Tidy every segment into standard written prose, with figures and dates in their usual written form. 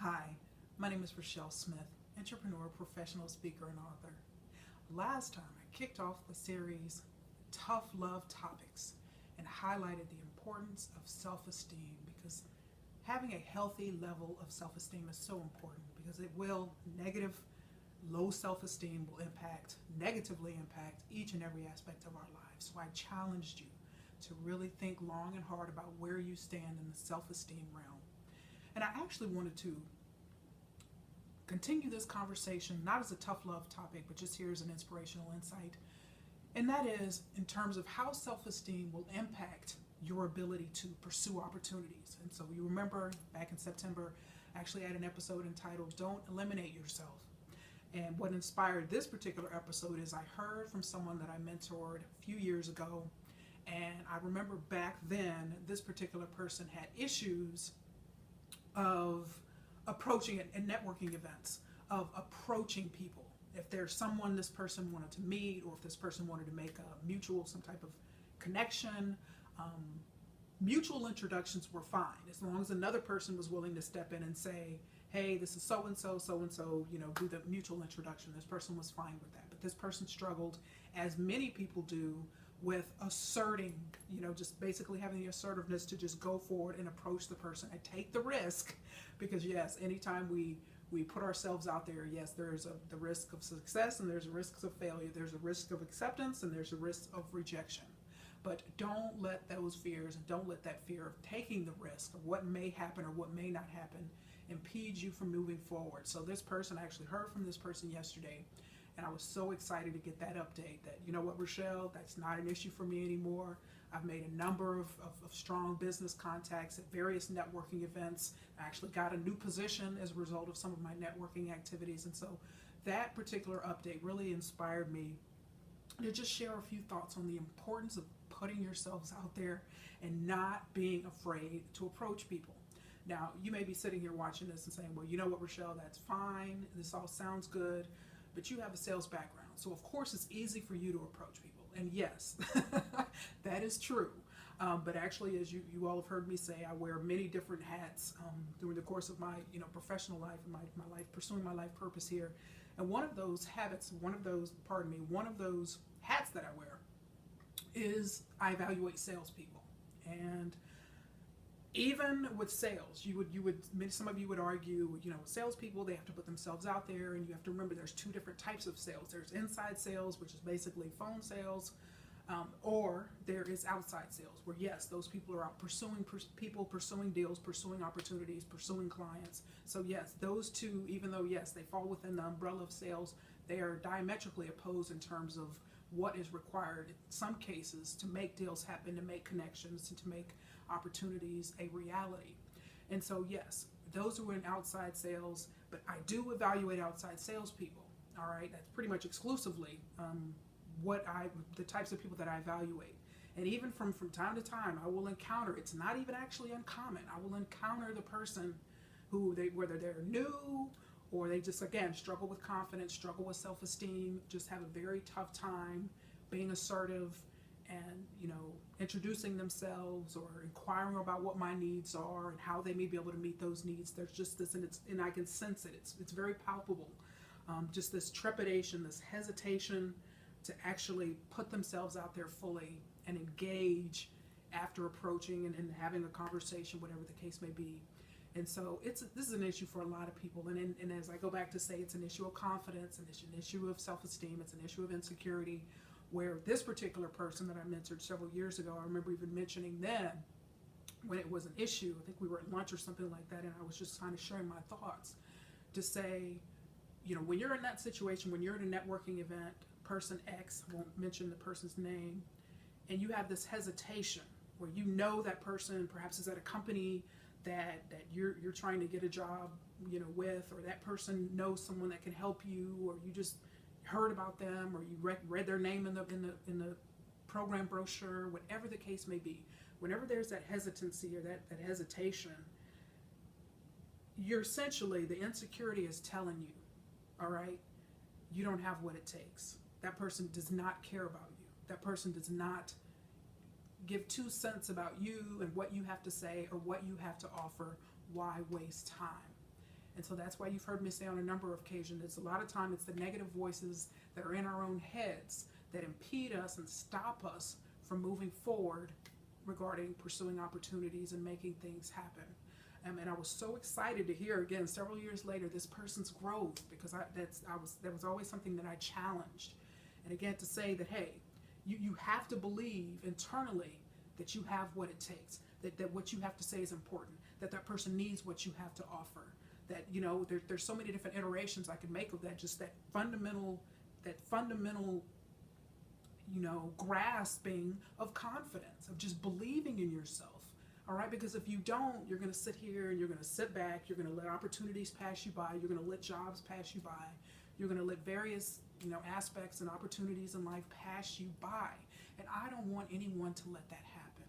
Hi, my name is Rachelle Smith, entrepreneur, professional speaker, and author. Last time I kicked off the series Tough Love Topics and highlighted the importance of self-esteem because having a healthy level of self-esteem is so important because low self-esteem will negatively impact each and every aspect of our lives. So I challenged you to really think long and hard about where you stand in the self-esteem realm. And I actually wanted to continue this conversation, not as a tough love topic, but just here as an inspirational insight. And that is in terms of how self-esteem will impact your ability to pursue opportunities. And so you remember back in September, I actually had an episode entitled Don't Eliminate Yourself. And what inspired this particular episode is I heard from someone that I mentored a few years ago. And I remember back then, this particular person had issues of approaching it in networking events, of approaching people. If there's someone this person wanted to meet, or if this person wanted to make a mutual, some type of connection, mutual introductions were fine, as long as another person was willing to step in and say, hey, this is so-and-so, so-and-so, do the mutual introduction. This person was fine with that. But this person struggled, as many people do, with asserting, just basically having the assertiveness to just go forward and approach the person and take the risk. Because yes, anytime we put ourselves out there, yes, there's the risk of success and there's a risk of failure. There's a risk of acceptance and there's a risk of rejection. But don't let those fears and don't let that fear of taking the risk of what may happen or what may not happen impede you from moving forward. So this person, I actually heard from this person yesterday, and I was so excited to get that update that, you know what, Rachelle, that's not an issue for me anymore. I've made a number of strong business contacts at various networking events. I actually got a new position as a result of some of my networking activities. And so that particular update really inspired me to just share a few thoughts on the importance of putting yourselves out there and not being afraid to approach people. Now, you may be sitting here watching this and saying, well, you know what, Rachelle, that's fine. This all sounds good. But you have a sales background. So of course it's easy for you to approach people. And yes, that is true. But actually, as you all have heard me say, I wear many different hats during the course of my professional life and my life, pursuing my life purpose here. And one of those hats that I wear is I evaluate salespeople. And even with sales, some of you would argue, salespeople, they have to put themselves out there, and you have to remember there's two different types of sales. There's inside sales, which is basically phone sales, or there is outside sales, where yes, those people are out pursuing people, pursuing deals, pursuing opportunities, pursuing clients. So yes, those two, even though yes, they fall within the umbrella of sales, they are diametrically opposed in terms of what is required in some cases to make deals happen, to make connections, and to make opportunities a reality. And so yes, those who are in outside sales, but I do evaluate outside salespeople. All right, that's pretty much exclusively the types of people that I evaluate. And even from time to time, I will encounter, it's not even actually uncommon, I will encounter the person whether they're new or they just, again, struggle with confidence, struggle with self-esteem, just have a very tough time being assertive and, introducing themselves or inquiring about what my needs are and how they may be able to meet those needs. There's just this, and I can sense it. It's very palpable. Just this trepidation, this hesitation to actually put themselves out there fully and engage after approaching and having a conversation, whatever the case may be. And so this is an issue for a lot of people. And as I go back to say, it's an issue of confidence, and it's an issue of self-esteem, it's an issue of insecurity, where this particular person that I mentored several years ago, I remember even mentioning then when it was an issue, I think we were at lunch or something like that, and I was just kind of sharing my thoughts to say, when you're in that situation, when you're at a networking event, person X, I won't mention the person's name, and you have this hesitation where that person perhaps is at a company that you're trying to get a job with, or that person knows someone that can help you, or you just heard about them, or you read their name in the program brochure, whatever the case may be. Whenever there's that hesitancy or that hesitation, you're essentially, the insecurity is telling you, all right, you don't have what it takes. That person does not care about you. That person does not give 2 cents about you and what you have to say or what you have to offer. Why waste time? And so that's why you've heard me say on a number of occasions, it's a lot of time it's the negative voices that are in our own heads that impede us and stop us from moving forward regarding pursuing opportunities and making things happen. And I was so excited to hear again several years later this person's growth, because that was always something that I challenged. And again, to say that, hey, you have to believe internally that you have what it takes, that what you have to say is important, that person needs what you have to offer, that, you know, there's so many different iterations I could make of that, just that fundamental, you know, grasping of confidence, of just believing in yourself. All right, because if you don't, you're going to sit here and you're going to sit back, you're going to let opportunities pass you by, you're going to let jobs pass you by, you're going to let various, you know, aspects and opportunities in life pass you by. And I don't want anyone to let that happen.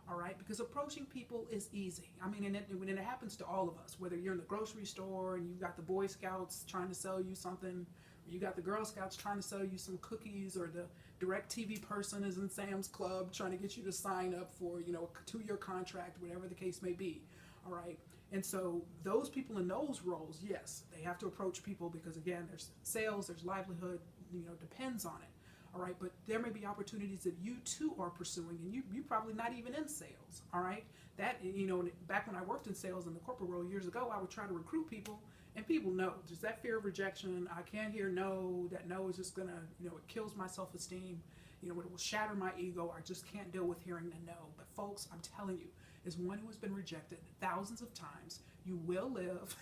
All right, because approaching people is easy. I mean, and it happens to all of us, whether you're in the grocery store and you've got the Boy Scouts trying to sell you something, or you got the Girl Scouts trying to sell you some cookies, or the direct TV person is in Sam's Club trying to get you to sign up for, you know, a 2-year contract, whatever the case may be. All right. And so those people in those roles, yes, they have to approach people because, again, there's sales, there's livelihood, you know, depends on it. All right. But there may be opportunities that you too are pursuing, and you probably not even in sales. All right. That, you know, back when I worked in sales in the corporate world years ago, I would try to recruit people, and people know, just that fear of rejection. I can't hear no. That no is just going to, you know, it kills my self-esteem. You know, it will shatter my ego. I just can't deal with hearing the no. But folks, I'm telling you, as one who has been rejected thousands of times, you will live,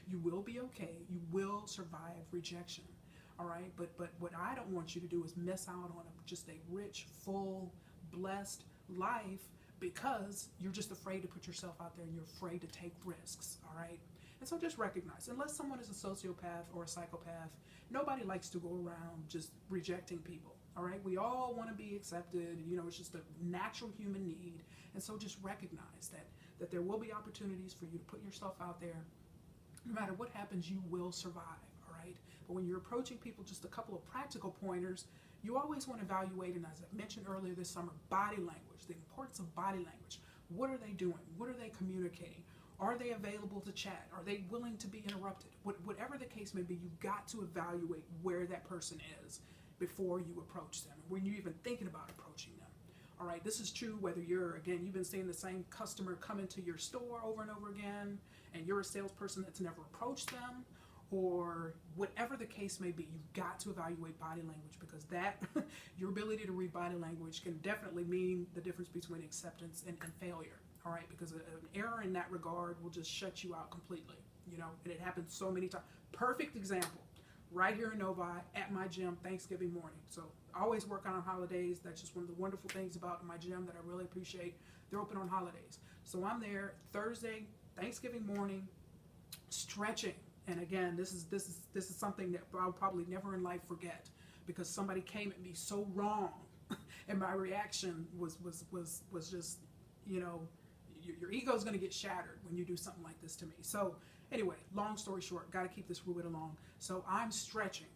you will be okay, you will survive rejection. All right, but what I don't want you to do is miss out on just a rich, full, blessed life because you're just afraid to put yourself out there and you're afraid to take risks. All right. And so just recognize, unless someone is a sociopath or a psychopath, nobody likes to go around just rejecting people. All right. We all want to be accepted. You know, it's just a natural human need. And so just recognize that there will be opportunities for you to put yourself out there. No matter what happens, you will survive. All right. But when you're approaching people, just a couple of practical pointers, you always want to evaluate, and as I mentioned earlier this summer, body language, the importance of body language. What are they doing? What are they communicating? Are they available to chat? Are they willing to be interrupted? Whatever the case may be, you've got to evaluate where that person is before you approach them, when you're even thinking about approaching them. All right, this is true whether you've been seeing the same customer come into your store over and over again, and you're a salesperson that's never approached them, or whatever the case may be, you've got to evaluate body language, because that, your ability to read body language can definitely mean the difference between acceptance and failure. All right, because an error in that regard will just shut you out completely, you know, and it happens so many times. Perfect example, right here in Novi at my gym Thanksgiving morning. So I always work on holidays. That's just one of the wonderful things about my gym that I really appreciate. They're open on holidays. So I'm there Thursday, Thanksgiving morning, stretching. And again, this is something that I'll probably never in life forget, because somebody came at me so wrong, and my reaction was just, you know, your ego is going to get shattered when you do something like this to me. So anyway, long story short, got to keep this moving along. So I'm stretching.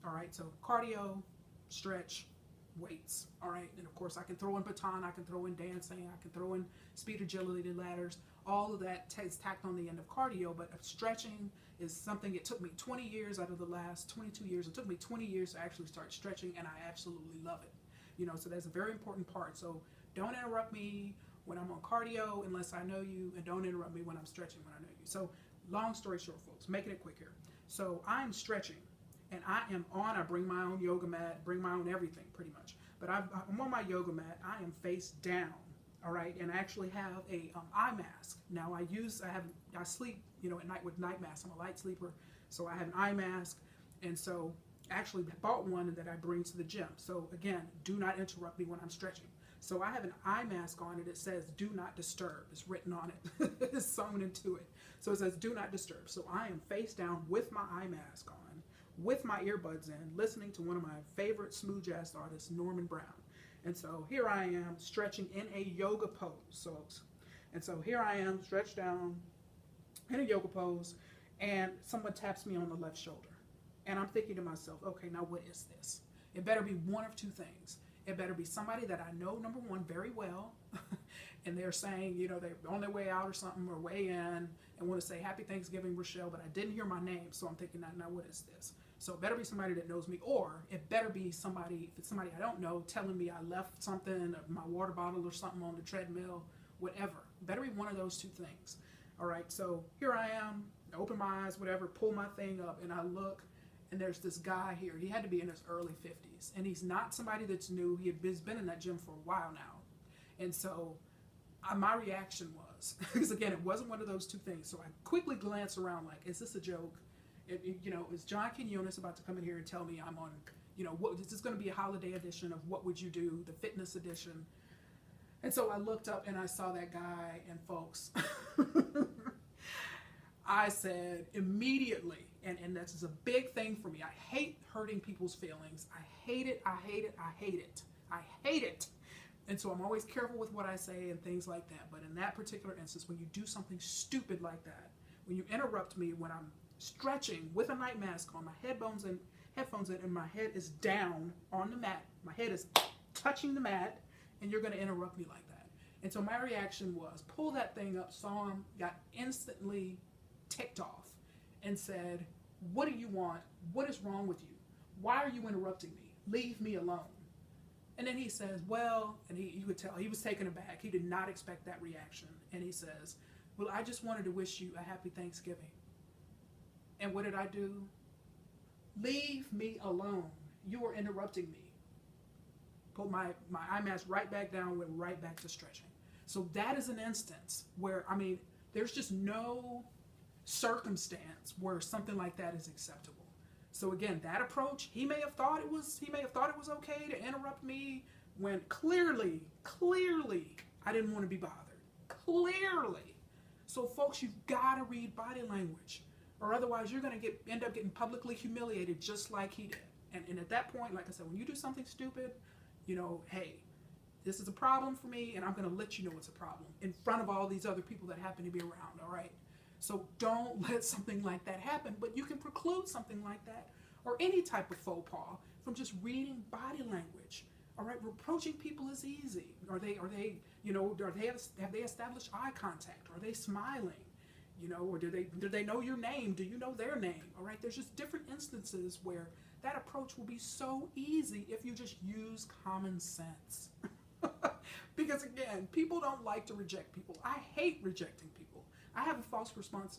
All right. So cardio, stretch, weights. All right. And of course I can throw in baton. I can throw in dancing. I can throw in speed agility ladders. All of that is tacked on the end of cardio, but stretching is something, it took me 20 years out of the last 22 years. It took me 20 years to actually start stretching, and I absolutely love it. You know, so that's a very important part. So don't interrupt me when I'm on cardio unless I know you, and don't interrupt me when I'm stretching when I know you. So long story short, folks, making it quick here. So I'm stretching, and I bring my own yoga mat, bring my own everything pretty much. But I'm on my yoga mat. I am face down, all right, and I actually have a eye mask. Now I sleep, you know, at night with night masks. I'm a light sleeper, so I have an eye mask, and so actually bought one that I bring to the gym. So again, do not interrupt me when I'm stretching. So I have an eye mask on, and it says "Do not disturb." It's written on it. It's sewn into it. So it says "Do not disturb." So I am face down with my eye mask on, with my earbuds in, listening to one of my favorite smooth jazz artists, Norman Brown. And so here I am stretching in a yoga pose, folks. And so here I am stretched down in a yoga pose, and someone taps me on the left shoulder. And I'm thinking to myself, okay, now what is this? It better be one of two things. It better be somebody that I know, number one, very well, and they're saying, they're on their way out or something, or way in, and want to say, Happy Thanksgiving, Rachelle, but I didn't hear my name, so I'm thinking, now what is this? So it better be somebody that knows me, or it better be somebody, if it's somebody I don't know, telling me I left something, my water bottle or something on the treadmill, whatever. Better be one of those two things. All right, so here I am, I open my eyes, whatever, pull my thing up, and I look, and there's this guy here. He had to be in his early 50s, and he's not somebody that's new. He's been in that gym for a while now. And so my reaction was, because again, it wasn't one of those two things. So I quickly glanced around like, is this a joke? Is John Quinones about to come in here and tell me I'm on, is this going to be a holiday edition of What Would You Do, the fitness edition? And so I looked up and I saw that guy, and folks, I said immediately, and this is a big thing for me. I hate hurting people's feelings. I hate it. I hate it. I hate it. I hate it. And so I'm always careful with what I say and things like that. But in that particular instance, when you do something stupid like that, when you interrupt me when I'm stretching with a night mask on, my headphones in, and my head is down on the mat, my head is touching the mat, and you're going to interrupt me like that. And so my reaction was, pull that thing up, saw him, got instantly ticked off, and said, what do you want? What is wrong with you? Why are you interrupting me? Leave me alone. And then he says, well, and you could tell he was taken aback. He did not expect that reaction. And he says, well, I just wanted to wish you a happy Thanksgiving. And what did I do? Leave me alone. You are interrupting me. Put my eye mask right back down, went right back to stretching. So that is an instance where, there's just no circumstance where something like that is acceptable. So again, that approach, he may have thought it was okay to interrupt me when clearly, I didn't want to be bothered. Clearly. So folks, you've got to read body language, or otherwise you're going to end up getting publicly humiliated just like he did. And at that point, like I said, when you do something stupid, hey, this is a problem for me, and I'm going to let you know it's a problem in front of all these other people that happen to be around, all right? So don't let something like that happen, but you can preclude something like that, or any type of faux pas, from just reading body language. All right, approaching people is easy. Have they established eye contact? Are they smiling? Or do they know your name? Do you know their name? All right, there's just different instances where that approach will be so easy if you just use common sense. Because again, people don't like to reject people. I hate rejecting people. I have a false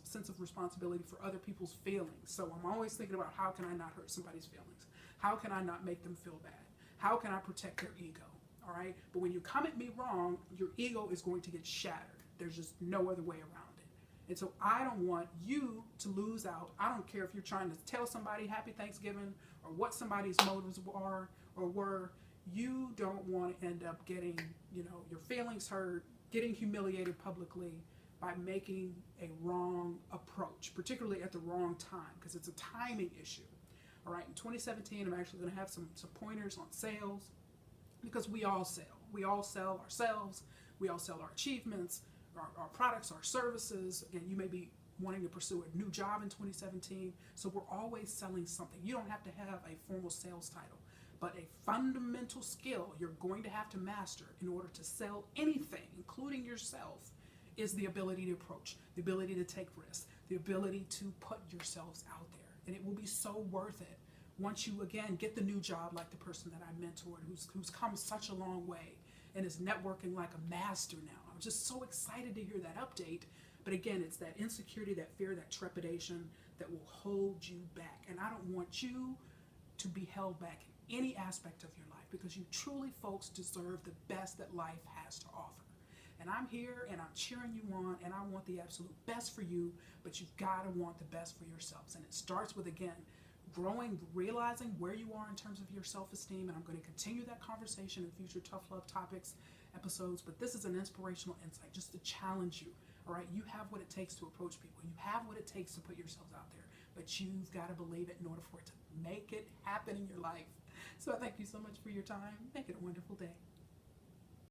sense of responsibility for other people's feelings. So I'm always thinking about, how can I not hurt somebody's feelings? How can I not make them feel bad? How can I protect their ego? All right. But when you come at me wrong, your ego is going to get shattered. There's just no other way around it. And so I don't want you to lose out. I don't care if you're trying to tell somebody Happy Thanksgiving or what somebody's motives are or were. You don't want to end up getting, your feelings hurt, getting humiliated publicly by making a wrong approach, particularly at the wrong time, because it's a timing issue. All right, in 2017, I'm actually going to have some pointers on sales, because we all sell. We all sell ourselves. We all sell our achievements, our products, our services. Again, you may be wanting to pursue a new job in 2017, so we're always selling something. You don't have to have a formal sales title, but a fundamental skill you're going to have to master in order to sell anything, including yourself, is the ability to approach, the ability to take risks, the ability to put yourselves out there. And it will be so worth it once you, again, get the new job like the person that I mentored, who's come such a long way and is networking like a master now. I'm just so excited to hear that update. But again, it's that insecurity, that fear, that trepidation that will hold you back. And I don't want you to be held back in any aspect of your life, because you truly, folks, deserve the best that life has to offer. And I'm here and I'm cheering you on, and I want the absolute best for you, but you've got to want the best for yourselves. And it starts with, again, growing, realizing where you are in terms of your self-esteem. And I'm going to continue that conversation in future Tough Love Topics episodes. But this is an inspirational insight just to challenge you. All right, you have what it takes to approach people. You have what it takes to put yourselves out there. But you've got to believe it in order for it to make it happen in your life. So I thank you so much for your time. Make it a wonderful day.